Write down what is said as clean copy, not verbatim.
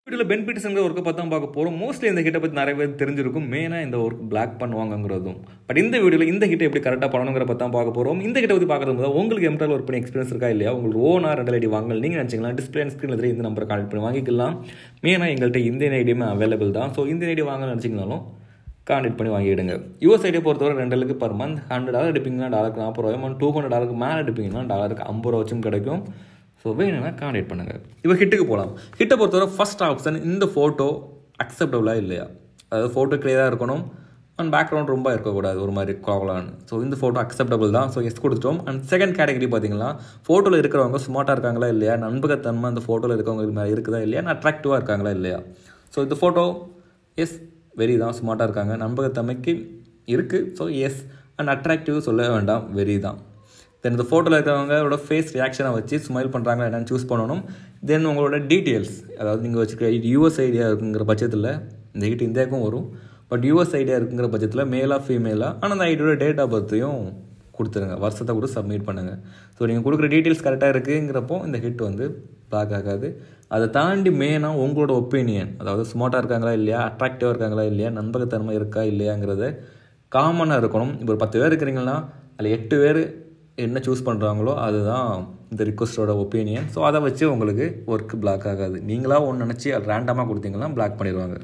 வீட்டில் பெனிஃபிட்ஸ்ங்கிற ஒர்க்கை பார்த்தா பார்க்க போகிறோம். மோஸ்ட்லி இந்த ஹிட்டை பற்றி நிறைய பேர் தெரிஞ்சிருக்கும். மெயினாக இந்த ஒர்க் பிளாக் பண்ணுவாங்கிறதும். பட் இந்த வீடியோவில் இந்த ஹிட்டை எப்படி கரெக்டாக பண்ணணுங்கிற பார்த்தா பார்க்க போகிறோம். இந்த ஹிட்டை பற்றி பார்க்கறது போது உங்களுக்கு எம்டால் ஒர்க் பண்ணி எக்ஸ்பீரியன்ஸ் இருக்கா இல்லையா, உங்களுக்கு ஓனாக ரெண்டல் ஐடி வாங்கலாம் நீங்கள் நினச்சிக்கலாம். டிஸ்பிளே ஸ்க்ரீனில் தெரியும், இந்த நம்பரை கான்டெக்ட் பண்ணி வாங்கிக்கலாம். மெயினாக எங்கள்கிட்ட இந்தியன் ஐடியுமே அவைலபிள் தான். ஸோ இந்தியன் ஐடி வாங்க நினச்சிங்கனாலும் கான்டெக்ட் பண்ணி வாங்கிடுங்க. யூஎஸ் ஐடியை பொறுத்தவரை ரெண்டலுக்கு பர் மந்த் $100 எடுப்பீங்கன்னா டாலருக்கு $40, $200 மேலே எடுப்பீங்கன்னா டாலருக்கு $50 வச்சும் கிடைக்கும். ஸோ வேணும்னா கான்டெக்ட் பண்ணுங்கள். இப்போ ஹிட்டுக்கு போகலாம். ஹிட்டை பொறுத்தவரை ஃபஸ்ட் ஆப்ஷன் இந்த ஃபோட்டோ அக்செப்டபுளாக இல்லையா, அதாவது ஃபோட்டோ கிளியராக இருக்கணும் அண்ட் பேக்ரவுண்ட் ரொம்ப இருக்கக்கூடாது ஒரு மாதிரி கோவலான்னு. ஸோ இந்த ஃபோட்டோ அக்செப்டபுள் தான். ஸோ எஸ் கொடுத்துட்டோம். அண்ட் செகண்ட் கேட்டகரி பார்த்தீங்கன்னா ஃபோட்டோவில் இருக்கிறவங்க ஸ்மார்ட்டாக இருக்காங்களா இல்லையா, நண்பகத்தன்மை அந்த ஃபோட்டோவில் இருக்கவங்களுக்கு மேலே இருக்குதா இல்லையா, அட்ராக்டிவாக இருக்காங்களா இல்லையா. ஸோ இந்த ஃபோட்டோ எஸ் வெரி தான், ஸ்மார்ட்டாக இருக்காங்க, நண்பகத்தன்மைக்கு இருக்குது. ஸோ எஸ் அண்ட் அட்ராக்டிவ் சொல்ல வேண்டாம், வெரி தான். தென் இந்த ஃபோட்டோவில் இருக்கிறவங்களோட ஃபேஸ் ரியாக்ஷனை வச்சு ஸ்மைல் பண்ணுறாங்களா என்னென்னு சூஸ் பண்ணணும். தென் உங்களோட டீட்டெயில்ஸ், அதாவது நீங்கள் வச்சுருக்க யூஎஸ் ஐடியா இருக்குங்கிற பட்சத்தில் இந்த ஹிட் இந்தியாவுக்கும் வரும். பட் யூஎஸ் ஐடியா இருக்குங்கிற பட்சத்தில் மேலாக ஃபீமேலாக ஆனால் அந்த ஐடியோட டேட் ஆஃப் பர்த்தையும் கொடுத்துருங்க, வருஷத்தை கூட சப்மிட் பண்ணுங்கள். ஸோ நீங்கள் கொடுக்குற டீட்டெயில்ஸ் கரெக்டாக இருக்குங்கிறப்போ இந்த ஹிட் பிளாக் ஆகாது. அதை தாண்டி மெயினாக உங்களோட ஒப்பீனியன், அதாவது ஸ்மார்ட்டாக இருக்காங்களா இல்லையா, அட்ராக்டிவாக இருக்காங்களா இல்லையா, நண்பகத்தன்மை இருக்கா இல்லையாங்கிறத காமனாக இருக்கணும். இப்போ ஒரு 10 பேர் இருக்கிறீங்கன்னா அதில் 8 பேர் என்ன சூஸ் பண்ணுறாங்களோ அதுதான் இந்த ரிக்வஸ்ட்டோட ஒப்பீனியன். ஸோ அதை வச்சு உங்களுக்கு ஒர்க்கு பிளாக் ஆகாது. நீங்களாக ஒன்று நினச்சி அது ரேண்டமாக கொடுத்தீங்கன்னா பிளாக் பண்ணிடுவாங்க.